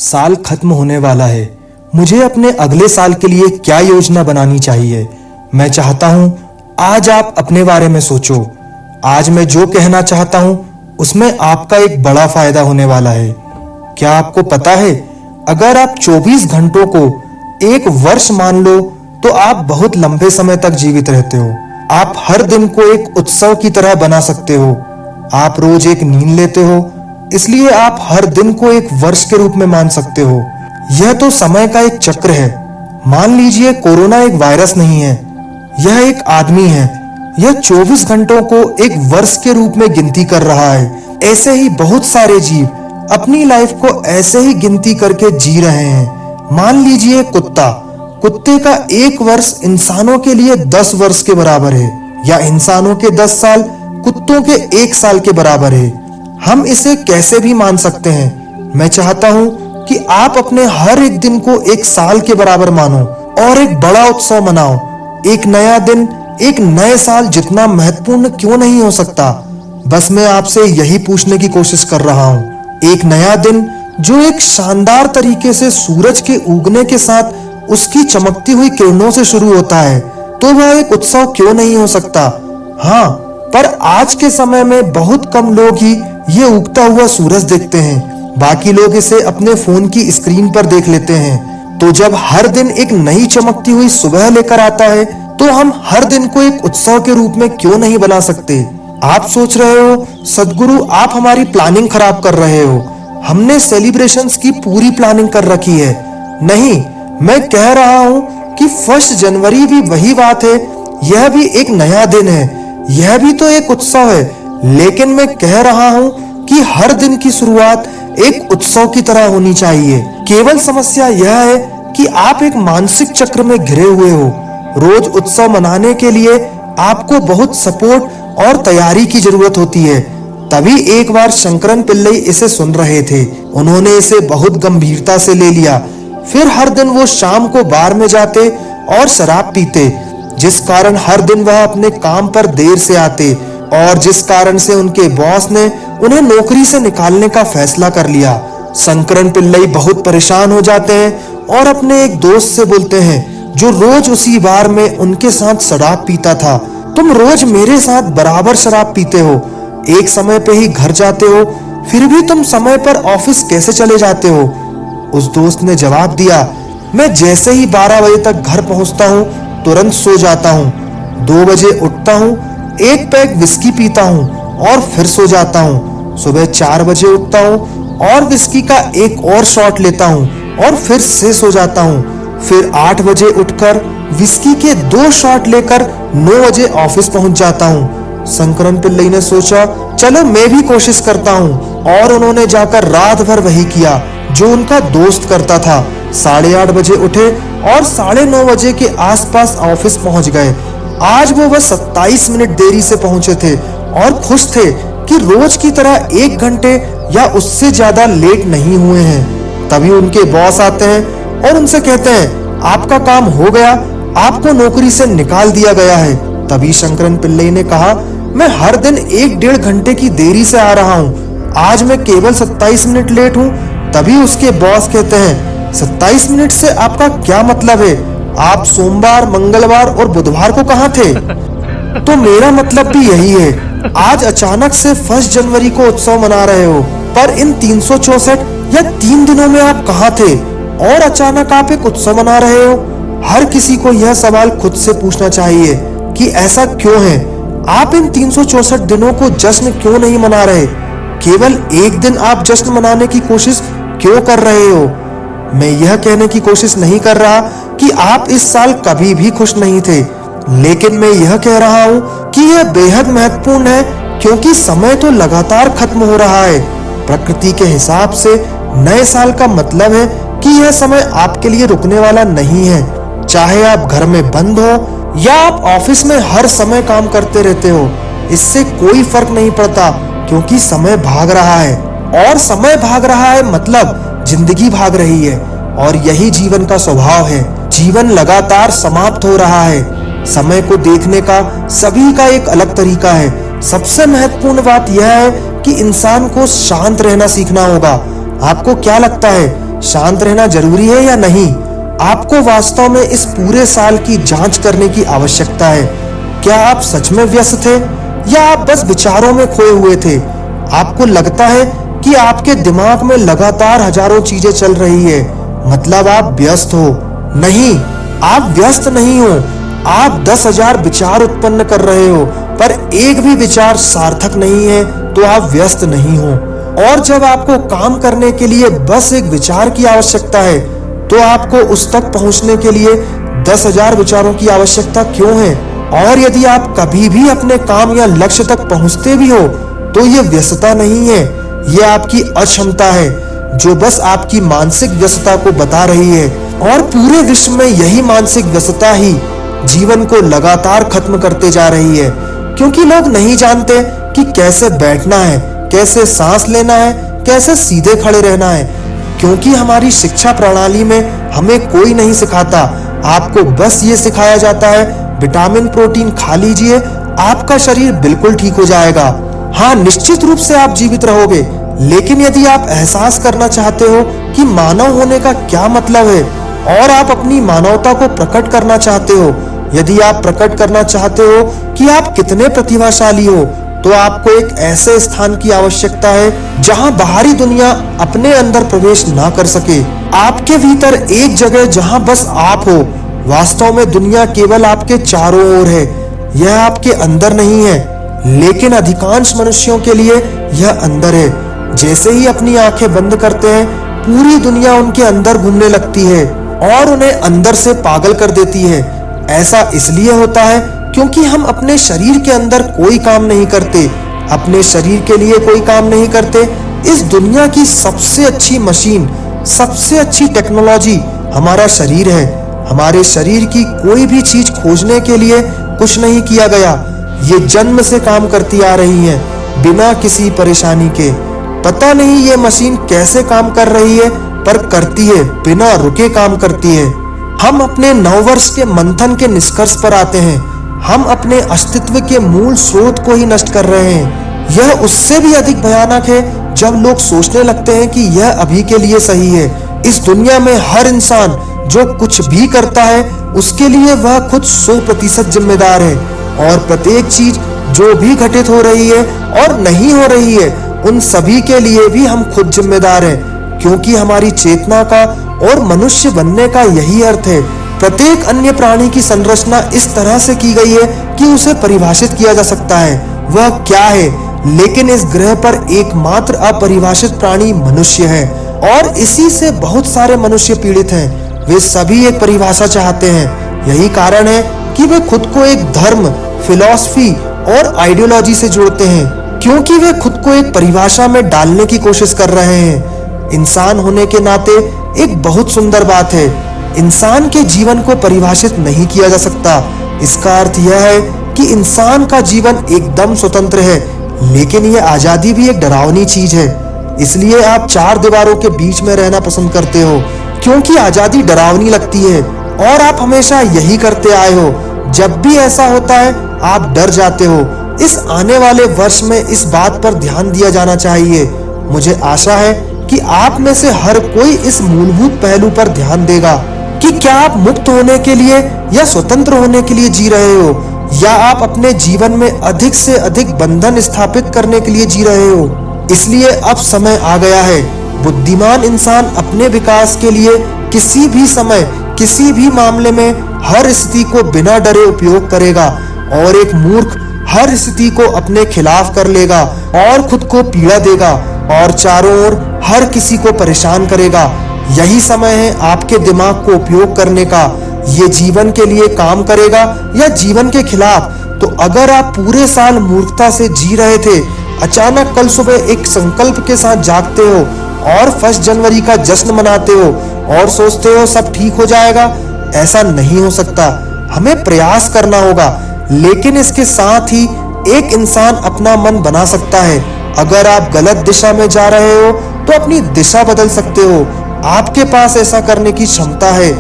साल खत्म होने वाला है। मुझे अपने अगले साल के लिए क्या योजना बनानी चाहिए? मैं चाहता हूं आज आप अपने बारे में सोचो। आज मैं जो कहना चाहता हूं उसमें आपका एक बड़ा फायदा होने वाला है। क्या आपको पता है, अगर आप 24 घंटों को एक वर्ष मान लो तो आप बहुत लंबे समय तक जीवित रहते हो। आप हर दिन को एक उत्सव की तरह बना सकते हो। आप रोज एक नींद लेते हो, इसलिए आप हर दिन को एक वर्ष के रूप में मान सकते हो। यह तो समय का एक चक्र है। मान लीजिए कोरोना एक वायरस नहीं है, यह एक आदमी है। यह 24 घंटों को एक वर्ष के रूप में गिनती कर रहा है। ऐसे ही बहुत सारे जीव अपनी लाइफ को ऐसे ही गिनती करके जी रहे हैं। मान लीजिए कुत्ते का एक वर्ष इंसानों के लिए 10 वर्ष के बराबर है, या इंसानों के 10 साल कुत्तों के 1 साल के बराबर है। हम इसे कैसे भी मान सकते हैं। मैं चाहता हूं कि आप अपने हर एक दिन को एक साल के बराबर मानो और एक बड़ा उत्सव मनाओ। एक नया दिन एक नए साल जितना महत्वपूर्ण क्यों नहीं हो सकता? बस मैं आपसे यही पूछने की कोशिश कर रहा हूं। एक नया दिन जो एक शानदार तरीके से सूरज के उगने के साथ उसकी चमकती हुई किरणों से शुरू होता है, तो वह एक उत्सव क्यों नहीं हो सकता? हाँ, पर आज के समय में बहुत कम लोग ही ये उगता हुआ सूरज देखते हैं। बाकी लोग इसे अपने फोन की स्क्रीन पर देख लेते हैं। तो जब हर दिन एक नई चमकती हुई सुबह लेकर आता है, तो हम हर दिन को एक उत्सव के रूप में क्यों नहीं बना सकते? आप सोच रहे हो सदगुरु आप हमारी प्लानिंग खराब कर रहे हो, हमने सेलिब्रेशंस की पूरी प्लानिंग कर रखी है। नहीं, मैं कह रहा हूं कि 1 जनवरी भी वही बात है। यह भी एक नया दिन है, यह भी तो एक उत्सव है। लेकिन मैं कह रहा हूं कि हर दिन की शुरुआत एक उत्सव की तरह होनी चाहिए। केवल समस्या यह है कि आप एक मानसिक चक्र में घिरे हुए हो। रोज उत्सव मनाने के लिए आपको बहुत सपोर्ट और तैयारी की जरूरत होती है। तभी एक बार शंकरन पिल्लई इसे सुन रहे थे। उन्होंने इसे बहुत गंभीरता से ले लिया। फिर हर दिन वो शाम को बार में जाते और शराब पीते, जिस कारण हर दिन वह अपने काम पर देर से आते और जिस कारण से उनके बॉस ने उन्हें नौकरी से निकालने का फैसला कर लिया। शंकरन पिल्लई बहुत परेशान हो जाते हैं और अपने एक दोस्त से बोलते हैं, जो रोज उसी बार में उनके साथ शराब पीता था, तुम रोज मेरे साथ बराबर शराब पीते हो, एक समय पे ही घर जाते हो, फिर भी तुम समय पर ऑफिस कैसे चले जाते हो? उस दोस्त ने जवाब दिया, मैं जैसे ही 12 बजे तक घर पहुंचता हूं तुरंत सो जाता हूं, 2 बजे उठता हूं, एक पैक विस्की पीता हूं और फिर सो जाता हूं, सुबह 4 बजे उठता हूं और विस्की का एक और शॉट लेता हूं और फिर से सो जाता हूं, फिर 8 बजे उठकर विस्की के 2 शॉट लेकर 9 बजे ऑफिस पहुंच जाता हूं। शंकरन पिल्लई ने सोचा, चलो मैं भी कोशिश करता हूं, और उन्होंने जाकर रात भर वही किया जो उनका दोस्त करता था। 8:30 बजे उठे और 9:30 बजे के आसपास ऑफिस पहुंच गए। आज वो बस 27 मिनट देरी से पहुंचे थे और खुश थे कि रोज की तरह 1 घंटे या उससे ज्यादा लेट नहीं हुए हैं। तभी उनके बॉस आते हैं और उनसे कहते हैं, आपका काम हो गया, आपको नौकरी से निकाल दिया गया है। तभी शंकरन पिल्लई ने कहा, मैं हर दिन 1-1.5 घंटे की देरी से आ रहा हूँ, आज मैं केवल 27 मिनट लेट हूँ। तभी उसके बॉस कहते हैं, 27 मिनट से आपका क्या मतलब है? आप सोमवार, मंगलवार और बुधवार को कहाँ थे? तो मेरा मतलब भी यही है। आज अचानक से 1 जनवरी को उत्सव मना रहे हो, पर इन 364 या 3 दिनों में आप कहाँ थे और अचानक आप एक उत्सव मना रहे हो? हर किसी को यह सवाल खुद से पूछना चाहिए कि ऐसा क्यों है? आप इन 364 दिनों को जश्न क्यों नहीं मना रहे? केवल एक दिन आप जश्न मनाने की कोशिश क्यों कर रहे हो? मैं यह कहने की कोशिश नहीं कर रहा कि आप इस साल कभी भी खुश नहीं थे, लेकिन मैं यह कह रहा हूं कि यह बेहद महत्वपूर्ण है, क्योंकि समय तो लगातार खत्म हो रहा है। प्रकृति के हिसाब से नए साल का मतलब है कि यह समय आपके लिए रुकने वाला नहीं है। चाहे आप घर में बंद हो या आप ऑफिस में हर समय काम करते रहते हो, इससे कोई फर्क नहीं पड़ता, क्योंकि समय भाग रहा है। और समय भाग रहा है मतलब जिंदगी भाग रही है, और यही जीवन का स्वभाव है। जीवन लगातार समाप्त हो रहा है। समय को देखने का सभी का एक अलग तरीका है। सबसे महत्वपूर्ण बात यह है कि इंसान को शांत रहना सीखना होगा। आपको क्या लगता है, शांत रहना जरूरी है या नहीं? आपको वास्तव में इस पूरे साल की जांच करने की आवश्यकता है। क्या आप सच में व्यस्त थे या आप बस विचारों में खोए हुए थे? आपको लगता है कि आपके दिमाग में लगातार हजारों चीजें चल रही है, मतलब आप व्यस्त हो। नहीं, आप व्यस्त नहीं हो। आप 10,000 विचार उत्पन्न कर रहे हो, पर एक भी विचार सार्थक नहीं है, तो आप व्यस्त नहीं हो। और जब आपको काम करने के लिए बस एक विचार की आवश्यकता है, तो आपको उस तक पहुंचने के लिए 10,000 विचारों की आवश्यकता क्यों है? और यदि आप कभी भी अपने काम या लक्ष्य तक पहुंचते भी हो, तो ये व्यस्तता नहीं है, ये आपकी अक्षमता है, जो बस आपकी मानसिक व्यस्तता को बता रही है। और पूरे विश्व में यही मानसिक व्यस्तता ही जीवन को लगातार खत्म करते जा रही है, क्योंकि लोग नहीं जानते कि कैसे बैठना है, कैसे सांस लेना है, कैसे सीधे खड़े रहना है। क्योंकि हमारी शिक्षा प्रणाली में हमें कोई नहीं सिखाता। आपको बस ये सिखाया जाता है, विटामिन प्रोटीन खा लीजिए, आपका शरीर बिल्कुल ठीक हो जाएगा। हाँ, निश्चित रूप से आप जीवित रहोगे, लेकिन यदि आप एहसास करना चाहते हो कि मानव होने का क्या मतलब है, और आप अपनी मानवता को प्रकट करना चाहते हो, यदि आप प्रकट करना चाहते हो कि आप कितने प्रतिभाशाली हो, तो आपको एक ऐसे स्थान की आवश्यकता है जहां बाहरी दुनिया अपने अंदर प्रवेश ना कर सके। आपके भीतर एक जगह जहां बस आप हो। वास्तव में दुनिया केवल आपके चारों ओर है, यह आपके अंदर नहीं है, लेकिन अधिकांश मनुष्यों के लिए यह अंदर है। जैसे ही अपनी आंखें बंद करते हैं, पूरी दुनिया उनके अंदर घूमने लगती है और उन्हें अंदर से पागल कर देती है। ऐसा इसलिए होता है क्योंकि हम अपने शरीर के अंदर कोई काम नहीं करते, अपने शरीर के लिए कोई काम नहीं करते। इस दुनिया की सबसे अच्छी मशीन, सबसे अच्छी टेक्नोलॉजी हमारा शरीर है। हमारे शरीर की कोई भी चीज खोजने के लिए कुछ नहीं किया गया, ये जन्म से काम करती आ रही है, बिना किसी परेशानी के। पता नहीं ये मशीन कैसे काम कर रही है, पर करती है, बिना रुके काम करती है। हम अपने 9 वर्ष के मंथन के निष्कर्ष पर आते हैं। हम अपने अस्तित्व के मूल स्रोत को ही नष्ट कर रहे हैं। यह उससे भी अधिक भयानक है जब लोग सोचने लगते हैं कि यह अभी के लिए सही है। इस दुनिया में हर इंसान जो कुछ भी करता है, उसके लिए वह खुद 100% जिम्मेदार है, और प्रत्येक चीज जो भी घटित हो रही है और नहीं हो रही है, उन सभी के लिए भी हम खुद जिम्मेदार हैं, क्योंकि हमारी चेतना का और मनुष्य बनने का यही अर्थ है। प्रत्येक अन्य प्राणी की संरचना इस तरह से की गई है कि उसे परिभाषित किया जा सकता है वह क्या है, लेकिन इस ग्रह पर एकमात्र अपरिभाषित प्राणी मनुष्य है, और इसी से बहुत सारे मनुष्य पीड़ित हैं। वे सभी एक परिभाषा चाहते हैं। यही कारण है कि वे खुद को एक धर्म, फिलॉसफी और आइडियोलॉजी से जोड़ते हैं, क्योंकि वे खुद को एक परिभाषा में डालने की कोशिश कर रहे हैं। इंसान होने के नाते एक बहुत सुंदर बात है, इंसान के जीवन को परिभाषित नहीं किया जा सकता। इसका अर्थ यह है कि इंसान का जीवन एकदम स्वतंत्र है, लेकिन यह आजादी भी एक डरावनी चीज है। इसलिए आप 4 दीवारों के बीच में रहना पसंद करते हो, क्योंकि आजादी डरावनी लगती है, और आप हमेशा यही करते आए हो। जब भी ऐसा होता है, आप डर जाते हो। इस आने वाले वर्ष में इस बात पर ध्यान दिया जाना चाहिए। मुझे आशा है कि आप में से हर कोई इस मूलभूत पहलू पर ध्यान देगा कि क्या आप मुक्त होने के लिए या स्वतंत्र होने के लिए जी रहे हो, या आप अपने जीवन में अधिक से अधिक बंधन स्थापित करने के लिए जी रहे हो। इसलिए अब समय आ गया है। बुद्धिमान इंसान अपने विकास के लिए किसी भी समय, किसी भी मामले में हर स्थिति को बिना डरे उपयोग करेगा, और एक मूर्ख हर स्थिति को अपने खिलाफ कर लेगा और खुद को पीड़ा देगा और चारों ओर हर किसी को परेशान करेगा। यही समय है आपके दिमाग को उपयोग करने का। ये जीवन के लिए काम करेगा या जीवन के खिलाफ। तो अगर आप पूरे साल मूर्खता से जी रहे थे, अचानक कल सुबह एक संकल्प के साथ जागते हो और 1 जनवरी का जश्न मनाते हो और सोचते हो सब ठीक हो जाएगा, ऐसा नहीं हो सकता। हमें प्रयास करना होगा, लेकिन इसके साथ ही एक इंसान अपना मन बना सकता है। अगर आप गलत दिशा में जा रहे हो तो अपनी दिशा बदल सकते हो। आपके पास ऐसा करने की क्षमता है।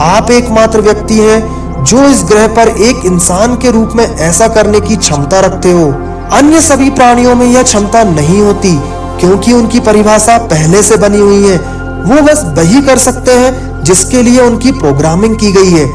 आप एकमात्र व्यक्ति हैं जो इस ग्रह पर एक इंसान के रूप में ऐसा करने की क्षमता रखते हो। अन्य सभी प्राणियों में यह क्षमता नहीं होती, क्योंकि उनकी परिभाषा पहले से बनी हुई है। वो बस वही कर सकते हैं जिसके लिए उनकी प्रोग्रामिंग की गई है।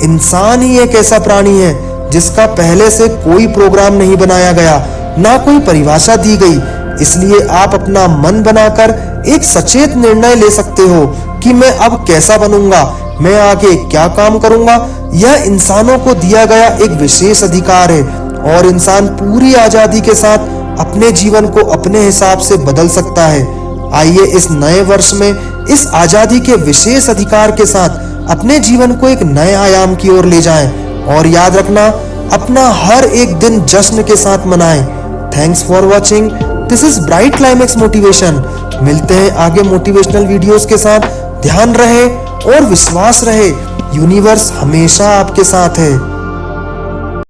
इंसान ही एक ऐसा प्राणी है जिसका पहले से कोई प्रोग्राम नहीं बनाया गया, ना कोई परिभाषा दी गई। इसलिए आप अपना मन बनाकर एक सचेत निर्णय ले सकते हो कि मैं अब कैसा बनूंगा, मैं आगे क्या काम करूंगा। यह इंसानों को दिया गया एक विशेष अधिकार है और इंसान पूरी आजादी के साथ अपने जीवन को अपने हिसाब से बदल सकता है। आइए इस नए वर्ष में इस आजादी के विशेष अधिकार के साथ अपने जीवन को एक नए आयाम की ओर ले जाएं और याद रखना, अपना हर एक दिन जश्न के साथ मनाएं। Thanks for watching. This is bright climax motivation. मिलते हैं आगे मोटिवेशनल वीडियोस के साथ। ध्यान रहे और विश्वास रहे, यूनिवर्स हमेशा आपके साथ है।